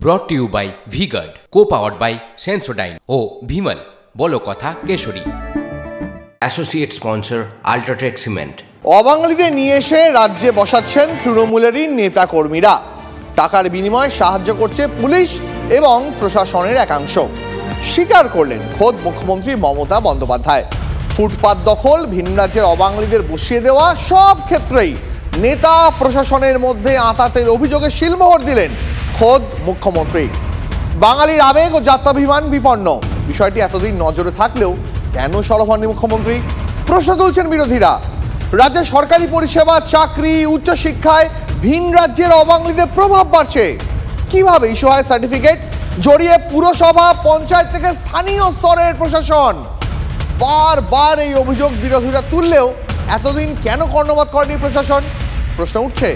ব্রট to you by V-Guard, co-powered by Sensodyne ও ভিমল বলো কথা Kesari. Associate sponsor UltraTech cement. অবাঙালিদের নিয়ে এসে রাজ্যে বসাচ্ছেন তৃণমূলেরই নেতা কর্মীরা। টাকার বিনিময়ে সাহায্য করছে পুলিশ এবং প্রশাসনের একাংশ। স্বীকার করলেন খোদ মুখ্যমন্ত্রী মমতা বন্দ্যোপাধ্যায়। ফুটপাত দখল, ভিন রাজ্যের অবাঙালিদের বসিয়ে দেওয়া, সব ক্ষেত্রেই নেতা প্রশাসনের মধ্যে আঁতাতের অভিযোগে শিলমোহর দিলেন খোদ মুখ্যমন্ত্রী। বাঙালির আবেগ ও যাত্রাভিমান বিপন্ন। বিষয়টি এতদিন নজরে থাকলেও কেন সরব হননি মুখ্যমন্ত্রী? প্রশ্ন তুলছেন বিরোধীরা। রাজ্যের সরকারি পরিষেবা, চাকরি, উচ্চশিক্ষায় ভিন রাজ্যের অবাঙালিদের প্রভাব বাড়ছে কিভাবে? ইস্যু হয় সার্টিফিকেট, জড়িয়ে পুরসভা, পঞ্চায়েত থেকে স্থানীয় স্তরের প্রশাসন। বারবার এই অভিযোগ বিরোধীরা তুললেও এতদিন কেন কর্ণপাত করেনি প্রশাসন? প্রশ্ন উঠছে।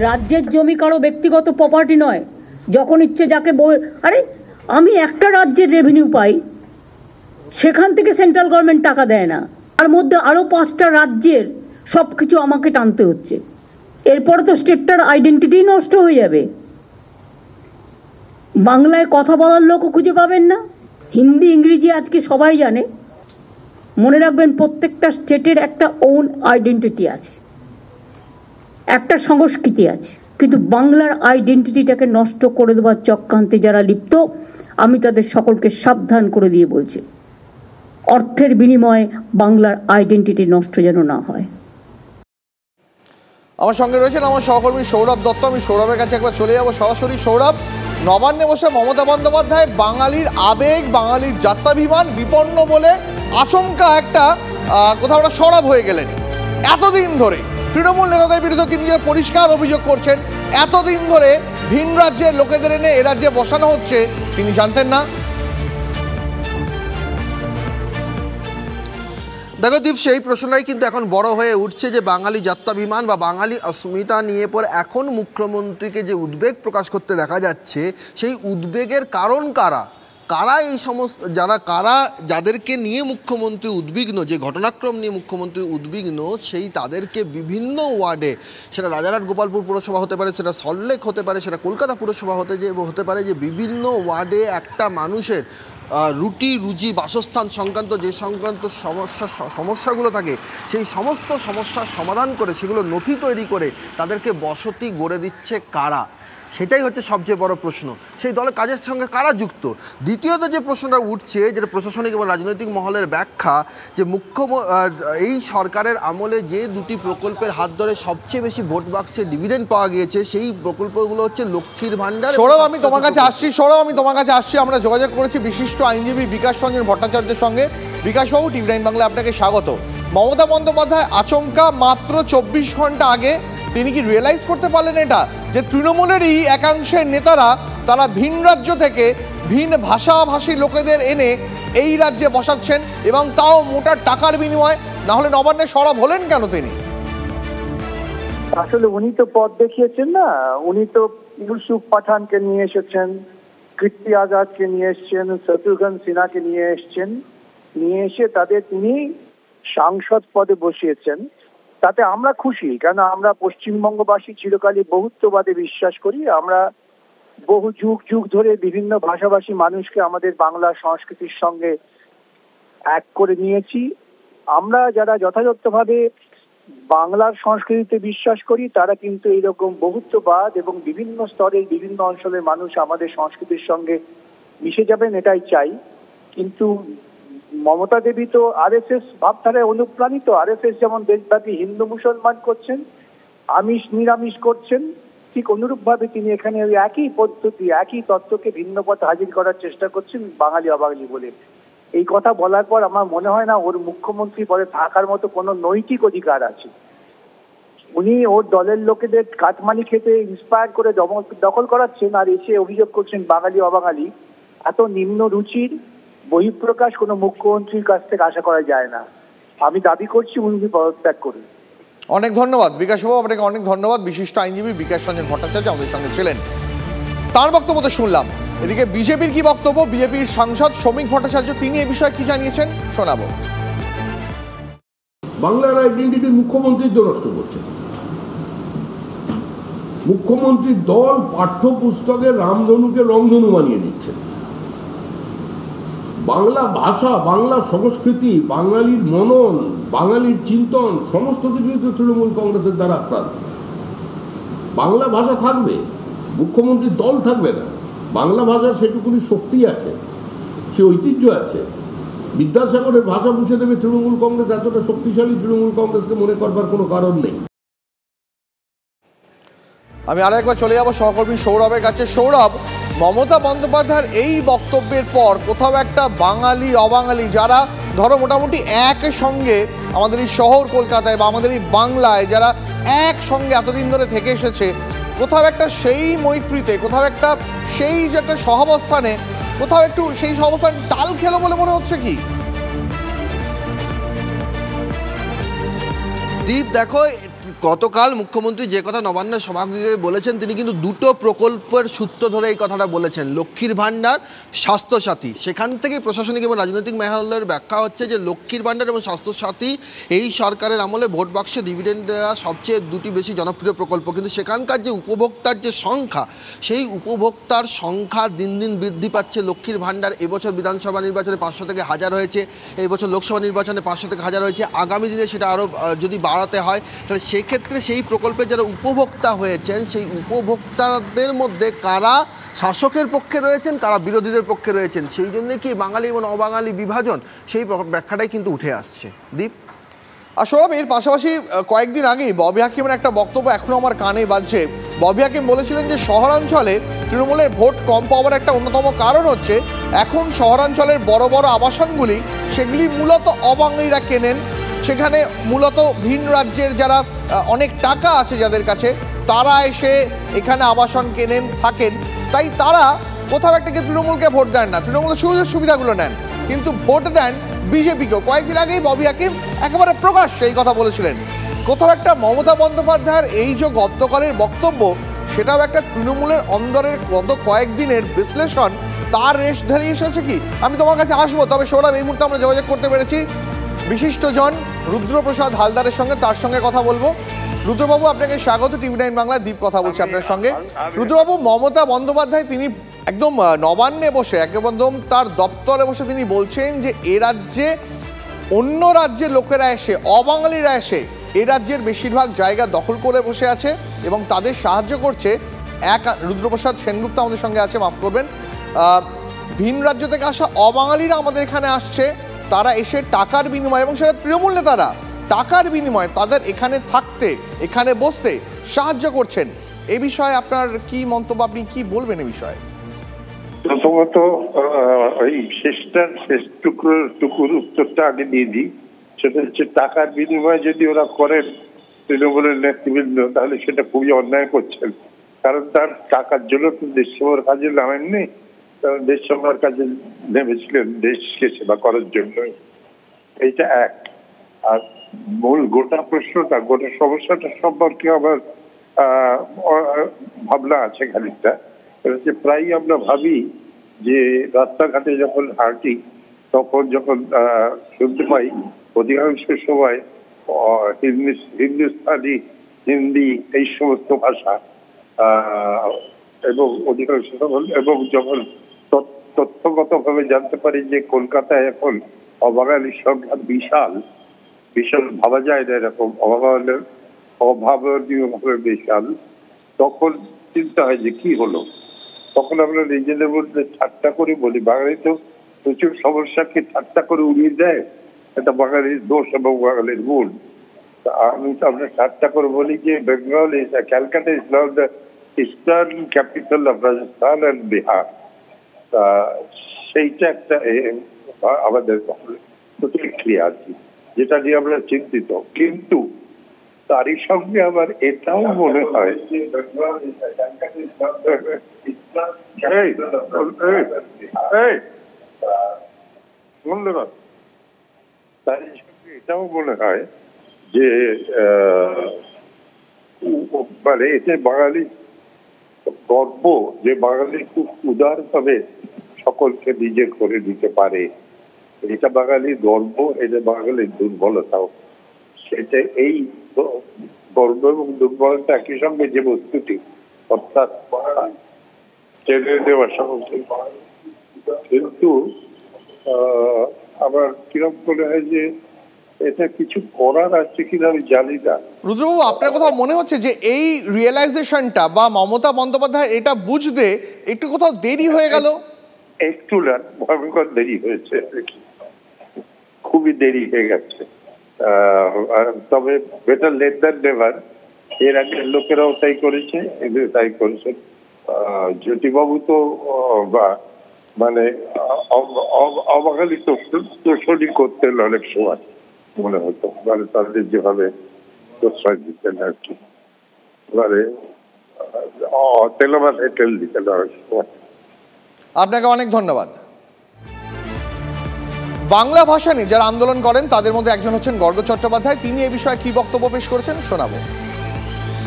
রাজ্যের জমি কারো ব্যক্তিগত প্রপার্টি নয়। যখন ইচ্ছে যাকে আরে আমি একটা রাজ্যের রেভিনিউ পাই, সেখান থেকে সেন্ট্রাল গভর্নমেন্ট টাকা দেয় না, তার মধ্যে আরও 5টা রাজ্যের সব কিছু আমাকে টানতে হচ্ছে। এরপরে তো স্টেটটার আইডেন্টিটি নষ্ট হয়ে যাবে। বাংলায় কথা বলার লোকও খুঁজে পাবেন না। হিন্দি ইংরেজি আজকে সবাই জানে। মনে রাখবেন, প্রত্যেকটা স্টেটের একটা ওন আইডেন্টিটি আছে, একটা সংস্কৃতি আছে, কিন্তু বাংলার আইডেন্টিটিটাকে নষ্ট করে দেওয়ার চক্রান্তে যারা লিপ্ত, আমি তাদের সকলকে সাবধান করে দিয়ে বলছি, অর্থের বিনিময়ে বাংলার আইডেন্টিটি নষ্ট যেন না হয়। আমার সঙ্গে রয়েছেন আমার সহকর্মী সৌরভ দত্ত। আমি সৌরভের কাছে একবার চলে যাবো সরাসরি। সৌরভ, নবান্নে বসে মমতা বন্দ্যোপাধ্যায় বাঙালির আবেগ, বাঙালির যাত্রাভিমান বিপন্ন বলে আচমকা একটা কোথাও একটা সরব হয়ে গেলেন। এতদিন ধরে তৃণমূল নেতাদের বিরুদ্ধে তিনি যে পরিষ্কার অভিযোগ করছেন, এতদিন ধরে ভিন রাজ্যের লোকেদের এনে এ রাজ্যে বসানো হচ্ছে, তিনি জানতেন না? দেখো দীপ, সেই প্রশ্নটাই কিন্তু এখন বড় হয়ে উঠছে যে বাঙালি যাত্রাভিমান বা বাঙালি অস্মিতা নিয়ে পরে এখন মুখ্যমন্ত্রীকে যে উদ্বেগ প্রকাশ করতে দেখা যাচ্ছে, সেই উদ্বেগের কারণ কারা? কারা এই সমস্ত যাদেরকে নিয়ে মুখ্যমন্ত্রী উদ্বিগ্ন, যে ঘটনাক্রম নিয়ে মুখ্যমন্ত্রী উদ্বিগ্ন, সেই তাদেরকে বিভিন্ন ওয়ার্ডে, সেটা রাজারহাট গোপালপুর পুরসভা হতে পারে, সেটা সল্টলেক হতে পারে, সেটা কলকাতা পুরসভা হতে পারে, যে বিভিন্ন ওয়ার্ডে একটা মানুষের রুজি বাসস্থান সংক্রান্ত যে সংক্রান্ত সমস্যাগুলো থাকে, সেই সমস্ত সমস্যার সমাধান করে সেগুলো নথি তৈরি করে তাদেরকে বসতি গড়ে দিচ্ছে কারা? সেটাই হচ্ছে সবচেয়ে বড় প্রশ্ন। সেই দলের কাজের সঙ্গে কারা যুক্ত? দ্বিতীয়ত যে প্রশ্নটা উঠছে, যেটা প্রশাসনিক এবং রাজনৈতিক মহলের ব্যাখ্যা, যে এই সরকারের আমলে যে দুটি প্রকল্পের হাত ধরে সবচেয়ে বেশি ভোট বাক্সে ডিভিডেন্ড পাওয়া গিয়েছে, সেই প্রকল্পগুলো হচ্ছে লক্ষ্মীর ভাণ্ডার। সৌরভ, আমি তোমার কাছে আসছি। আমরা যোগাযোগ করেছি বিশিষ্ট আইনজীবী বিকাশ রঞ্জন ভট্টাচার্যের সঙ্গে। বিকাশবাবু, টিভি 9 বাংলা আপনাকে স্বাগত। মমতা বন্দ্যোপাধ্যায় আচমকা মাত্র 24 ঘন্টা আগে তিনি কি রিয়েলাইজ করতে পারলেন এটা, যে তৃণমূলেরই একাংশের নেতারা তারা ভিন রাজ্য থেকে ভিন ভাষাভাষী লোকেদের এনে এই রাজ্যে বসাচ্ছেন, এবং তাও মোটা টাকার বিনিময়ে? না হলে নবান্নে সরব হলেন কেন তিনি? আসলে উনি তো পথ দেখিয়েছেন না। উনি তো ইউসুফ পাঠানকে নিয়ে এসেছেন, কীর্তি আজাদকে নিয়ে এসছেন, শত্রুঘ্ন সিনহাকে নিয়ে এসে তাদের তিনি সাংসদ পদে বসিয়েছেন। তাতে আমরা খুশি, কেন আমরা পশ্চিমবঙ্গবাসী চিরকালই বহুত্ববাদে বিশ্বাস করি। আমরা বহু যুগ ধরে বিভিন্ন ভাষাভাষী মানুষকে আমাদের বাংলা সংস্কৃতির সঙ্গে এক করে নিয়েছি। আমরা যারা যথাযথভাবে বাংলার সংস্কৃতিতে বিশ্বাস করি, তারা কিন্তু এইরকম বহুত্ববাদ এবং বিভিন্ন স্তরের বিভিন্ন অঞ্চলের মানুষ আমাদের সংস্কৃতির সঙ্গে মিশে যাবেন, এটাই চাই। কিন্তু মমতা দেবী তো আরএসএস ভাবধারায় অনুপ্রাণিত। আরএসএস যেমন দেশব্যাপী হিন্দু মুসলমান করছেন, আমিষ নিরামিষ করছেন, ঠিক অনুরূপ ভাবে তিনি এখানে ওই একই পদ্ধতি, একই তত্ত্বকে ভিন্ন পথে হাজির করার চেষ্টা করছেন বাঙালি অবাঙালি বলে। এই কথা বলার পর আমার মনে হয় না ওর মুখ্যমন্ত্রী পদে থাকার মতো কোনো নৈতিক অধিকার আছে। উনি ওর দলের লোকেদের কাটমানি খেতে ইন্সপায়ার করে দখল করাচ্ছেন, আর এসে অভিযোগ করছেন বাঙালি অবাঙালি। এত নিম্ন রুচির বহিঃপ্রকাশ কোনো মুখ্যমন্ত্রীর কাছ থেকে আশা করা যায় না। আমি দাবি করছি উনি পদত্যাগ করুন। অনেক ধন্যবাদ বিকাশবাবু, আপনাকে অনেক ধন্যবাদ। বিশিষ্ট আইনজীবী বিকাশ রঞ্জন ভট্টাচার্য আমাদের সঙ্গে ছিলেন। তার বক্তব্য তো শুনলাম। এদিকে বিজেপির কি বক্তব্য? বিজেপির সাংসদ শ্রমিক ভট্টাচার্য তিনি এ বিষয়ে কি জানিয়েছেন শোনাবো। বাংলার আইডেন্টিটি মুখ্যমন্ত্রী তো নষ্ট করছেন। মুখ্যমন্ত্রীর দল পাঠ্যপুস্তকে রামধনুকে রংধনু বানিয়ে দিচ্ছে। বাংলা ভাষা, বাংলা সংস্কৃতি, বাঙালির মনন, বাঙালির চিন্তন সমস্ত কিছুই তো তৃণমূল কংগ্রেসের দ্বারা আক্রান্ত। বাংলা ভাষা থাকবে, মুখ্যমন্ত্রীর দল থাকবে না। বাংলা ভাষার সেটুকুনি শক্তি আছে, সে ঐতিহ্য আছে। বিদ্যাসাগরের ভাষা মুছে দেবে তৃণমূল কংগ্রেস, এতটা শক্তিশালী তৃণমূল কংগ্রেসকে মনে করবার কোনো কারণ নেই। আমি আরেকবার চলে যাব সহকর্মী সৌরভের কাছে। সৌরভ, মমতা বন্দ্যোপাধ্যায়ের এই বক্তব্যের পর কোথাও একটা বাঙালি অবাঙালি যারা ধরো মোটামুটি একসঙ্গে আমাদের এই শহর কলকাতায় বা আমাদের এই বাংলায় যারা একসঙ্গে এতদিন ধরে থেকে এসেছে, কোথাও একটা সেই মৈত্রীতে, কোথাও একটা সেই যে একটা সহাবস্থানে, কোথাও একটু সেই সহাবস্থান টাল খেলো বলে মনে হচ্ছে কি? দীপ, দেখো গতকাল মুখ্যমন্ত্রী যে কথা নবান্ন সভাগৃহে বলেছেন, তিনি কিন্তু দুটো প্রকল্পের সূত্র ধরে এই কথাটা বলেছেন, লক্ষ্মীর ভাণ্ডার, স্বাস্থ্যসাথী। সেখান থেকেই প্রশাসনিক এবং রাজনৈতিক মহলের ব্যাখ্যা হচ্ছে যে লক্ষ্মীর ভাণ্ডার এবং স্বাস্থ্যসাথী এই সরকারের আমলে ভোট বাক্সে ডিভিডেন্ড দেওয়া সবচেয়ে দুটি বেশি জনপ্রিয় প্রকল্প। কিন্তু সেখানকার যে উপভোক্তার যে সংখ্যা, সেই উপভোক্তার সংখ্যা দিন দিন বৃদ্ধি পাচ্ছে। লক্ষ্মীর ভাণ্ডার এবছর বিধানসভা নির্বাচনে 500 থেকে 1000 হয়েছে, এই বছর লোকসভা নির্বাচনে 500 থেকে 1000 হয়েছে। আগামী দিনে সেটা আরও যদি বাড়াতে হয়, তাহলে সেক্ষেত্রে সেই প্রকল্পে যারা উপভোক্তা হয়েছেন, সেই উপভোক্তাদের মধ্যে কারা শাসকের পক্ষে রয়েছেন, কারা বিরোধীদের পক্ষে রয়েছেন, সেই জন্যে কি বাঙালি এবং অবাঙালি বিভাজন, সেই ব্যাখ্যাটাই কিন্তু উঠে আসছে। দীপ, আর সৌরভ, এর পাশাপাশি কয়েকদিন আগেই ববি হাকিমের একটা বক্তব্য এখনও আমার কানে বাজছে। ববি হাকিম বলেছিলেন যে শহরাঞ্চলে তৃণমূলের ভোট কম পাওয়ার একটা অন্যতম কারণ হচ্ছে এখন শহরাঞ্চলের বড় বড় আবাসনগুলি সেগুলি মূলত অবাঙালিরা কেনেন। সেখানে মূলত ভিন রাজ্যের যারা অনেক টাকা আছে যাদের কাছে, তারা এসে এখানে আবাসন কেনেন, থাকেন। তাই তারা কোথাও একটা তৃণমূলকে ভোট দেন না, তৃণমূলের সুযোগ সুবিধাগুলো নেন, কিন্তু ভোট দেন বিজেপিকেও। কয়েকদিন আগেই ববি হাকিম একেবারে প্রকাশ্যে এই কথা বলেছিলেন। কোথাও একটা মমতা বন্দ্যোপাধ্যায়ের এই যে গতকালের বক্তব্য, সেটাও একটা তৃণমূলের অন্দরের গত কয়েকদিনের বিশ্লেষণ, তার রেশ ধরে এসেছে কি? আমি তোমার কাছে আসবো, তবে সৌরভ এই মুহূর্তে আমরা যোগাযোগ করতে পেরেছি বিশিষ্টজন রুদ্রপ্রসাদ হালদারের সঙ্গে, তার সঙ্গে কথা বলবো। রুদ্রবাবু, আপনাকে স্বাগত টিভি9 বাংলা। দীপ কথা বলছি আপনার সঙ্গে। রুদ্রবাবু, মমতা বন্দ্যোপাধ্যায় তিনি একদম নবান্নে বসে, একদম তার দপ্তরে বসে তিনি বলছেন যে এ রাজ্যে অন্য রাজ্যের লোকেরা এসে, অবাঙালিরা এসে এ রাজ্যের বেশিরভাগ জায়গা দখল করে বসে আছে এবং তাদের সাহায্য করছে রুদ্রপ্রসাদ সেনগুপ্ত আমাদের সঙ্গে আছে, মাফ করবেন, ভিন রাজ্য থেকে আসা অবাঙালিরা আমাদের এখানে আসছে, তারা এসে টাকার বিনিময়ে, এবং সেটা তৃণমূল নেতারা টাকার বিনিময়ে তাদের এখানে থাকতে, এখানে বসতে সাহায্য করছেন। এই বিষয়ে আপনার কি মন্তব্য, আপনি কি বলবেন এই বিষয়ে? প্রথমত ওই শেষ টুকুর উত্তরটা আগে দিয়ে দিই। সেটা হচ্ছে টাকার বিনিময়ে যদি ওরা করেন তৃণমূলের নেতৃবৃন্দ, তাহলে সেটা খুবই অন্যায় করছেন। কারণ তার টাকার জন্য তো দেশ সেবার কাজে নামেননি, দেশ সেবার কাজে নেমেছিলেন দেশকে সেবা করার জন্য। এইটা এক। আর মূল গোটা প্রশ্নটা, গোটা সমস্যাটা সম্পর্কে আমার ভাবনা আছে খানিকটা। প্রায়ই আমরা ভাবি যে রাস্তাঘাটে যখন হাঁটি, তখন যখন শুনতে পাই অধিকাংশ সময় হিন্দুস্তানি, হিন্দি, এই সমস্ত ভাষা, এবং অধিকাংশ এবং যখন তথ্যগতভাবে জানতে পারি যে কলকাতায় এখন অবাঙালির সংখ্যা বিশাল, ভাবা যায় না এরকম অভাবনীয়ভাবে বিশাল, তখন চিন্তা হয় যে কি হলো। তখন আমরা নিজেদের মধ্যে ঠাট্টা করে বলি, বাঙালি তো প্রচুর সমস্যাকে ঠাট্টা করে উড়িয়ে দেয়, এটা বাঙালির দোষ এবং বাঙালির গুণ। আমি তো আমরা ঠাট্টা করে বলি যে Bengal is, Calcutta is now the eastern capital of Rajasthan and Bihar. সেইটা একটা আমাদের প্রতিক্রিয়া আছে, যেটা নিয়ে আমরা চিন্তিত। কিন্তু তারই সঙ্গে আবার এটাও মনে হয় তারই সঙ্গে এটাও মনে হয় যে মানে এতে বাঙালি গর্ব, যে বাঙালি খুব উদারভাবে সকলকে নিজের করে দিতে পারে, এটা বাঙালির গর্ব, এটা বাঙালির দুর্বলতাও। সেটা এই গর্ব এবং দুর্বলতা একই সঙ্গে যে বস্তুটি অর্থাৎ টেনে দেওয়া সহজে। কিন্তু আবার কিরকম মনে হয় যে এটা কিছু করার আছে কিনা আমি জানি না। রুদ্রবাবু, আপনার কোথাও মনে হচ্ছে যে এই রিয়েলাইজেশনটা বা মমতা বন্দ্যোপাধ্যায় এটা বুঝতে একটু কোথাও দেরি হয়ে গেল? একটু না, ভয়ঙ্কর দেরি হয়েছে, খুবই দেরি হয়ে গেছে। তবে বেটার লেট দ্যান নেভার। এর আগে লোকেরাও তাই করেছে, এদের তাই করেছে। জ্যোতিবাবু তো মানে অবাঙালি তোষণই করতেন অনেক সময়, মনে হতো, মানে তাদের যেভাবে প্রশ্রয় দিতেন আর কি, মানে তেলমাথায় তেল দিতেন অনেক সময়। আপনাকে অনেক ধন্যবাদ। বাংলা ভাষা নিয়ে যারা আন্দোলন করেন তাদের মধ্যে একজন হচ্ছেন গর্গ চট্টোপাধ্যায়। তিনি এই বিষয়ে কি বক্তব্য পেশ করেছেন শোনাবো।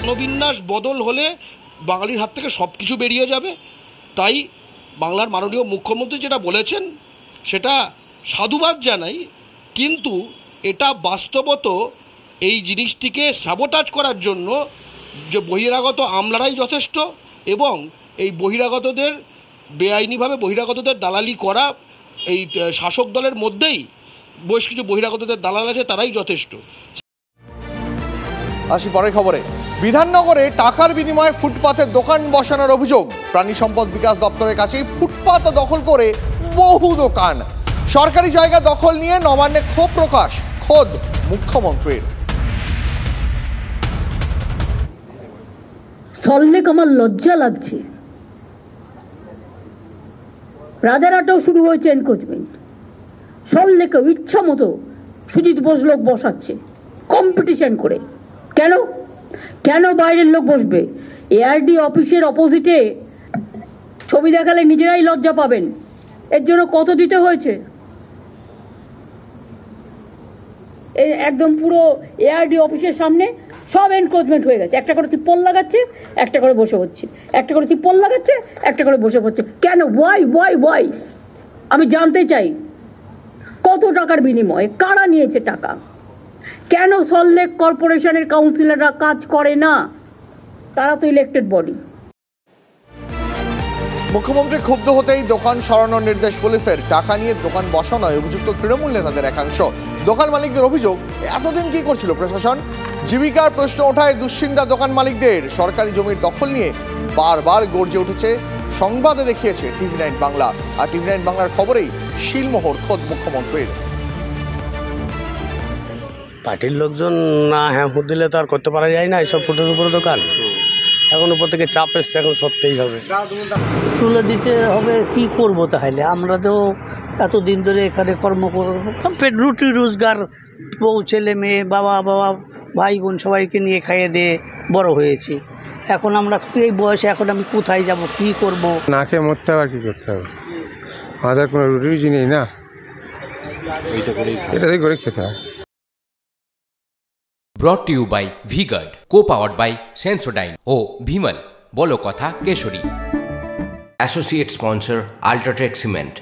জনবিন্যাস বদল হলে বাঙালির হাত থেকে সব কিছু বেরিয়ে যাবে। তাই বাংলার মাননীয় মুখ্যমন্ত্রী যেটা বলেছেন সেটা সাধুবাদ জানাই, কিন্তু এটা বাস্তবত এই জিনিসটিকে স্যাবোটাজ করার জন্য যে বহিরাগত আমলারাই যথেষ্ট, এবং এই বহিরাগতদের বেআইনিভাবে বহিরাগতদের দালালি করা এই শাসক দলের মধ্যেই বেশ কিছু বহিরাগতদের দালাল আছে, তারাই যথেষ্ট। আসি পরের খবরে। বিধাননগরে টাকার বিনিময়ে ফুটপাতে দোকান বসানোর অভিযোগ। প্রাণী সম্পদ বিকাশ দপ্তরের কাছেই ফুটপাত দখল করে বহু দোকান। সরকারি জায়গা দখল নিয়ে নবান্নে ক্ষোভ প্রকাশ, খোদ মুখ্যমন্ত্রীর। সল্লেক আমার লজ্জা লাগছে। রাজারহাটেও শুরু হয়েছে এনক্রোচমেন্ট। সল্লেকে ইচ্ছা মতো সুজিত বোস লোক বসাচ্ছে কম্পিটিশন করে। কেন কেন বাইরের লোক বসবে? এআরডি অফিসের অপোজিটে ছবি দেখালে নিজেরাই লজ্জা পাবেন। এর জন্য কত দিতে হয়েছে? একদম পুরো এআরডি অফিসের সামনে সব এনক্রোচমেন্ট হয়ে গেছে। একটা করে তিপ্পল লাগাচ্ছে, একটা করে বসে হচ্ছে, একটা করে তিপ্পল লাগাচ্ছে, একটা করে বসে পড়ছে। কেন? ওয়াই? আমি জানতে চাই কত টাকার বিনিময়ে, কারা নিয়েছে টাকা? কেন সল্লেক কর্পোরেশনের কাউন্সিলররা কাজ করে না? তারা তো ইলেক্টেড বডি। মুখ্যমন্ত্রী ক্ষুব্ধ হতেই দোকান সরানোর নির্দেশ পুলিশের। টাকা নিয়ে দোকান বসানোয় অভিযুক্ত তৃণমূল নেতাদের একাংশ। দোকান মালিকদের অভিযোগ, এতদিন কি করছিল প্রশাসন? জীবিকার প্রশ্ন ওঠায় দুশ্চিন্তা দোকান মালিকদের। সরকারি জমির দখল নিয়ে বারবার গর্জে উঠেছে, সংবাদে দেখিয়েছে TV9 বাংলা। আর TV9 বাংলার খবরেই শিলমোহর খোদ মুখ্যমন্ত্রীর। পার্টির লোকজন না হ্যাঁ দিলে তো আর করতে পারা যায় না এসব ফুটের উপরে দোকান। এখন উপর থেকে চাপ এসছে, এখন সত্যিই হবে, তুলে দিতে হবে। কি করবো তাহলে? আমরা তো এতদিন ধরে এখানে কর্ম করবো, রুটি রোজগার, বউ ছেলে মেয়ে, বাবা ভাই বোন সবাইকে নিয়ে খাইয়ে দিয়ে বড় হয়েছি। এখন আমরা এই বয়সে এখন আমি কোথায় যাব, কি করব? না খেয়ে মরতে হবে আর কি করতে হবে? আমাদের কোনো রুজি নেই না, এটাই করে খেতে হয়। Brought to you by V-Guard, co-powered by Sensodyne O Bhimal, বলো কথা Keshari. Associate sponsor Ultratech Cement.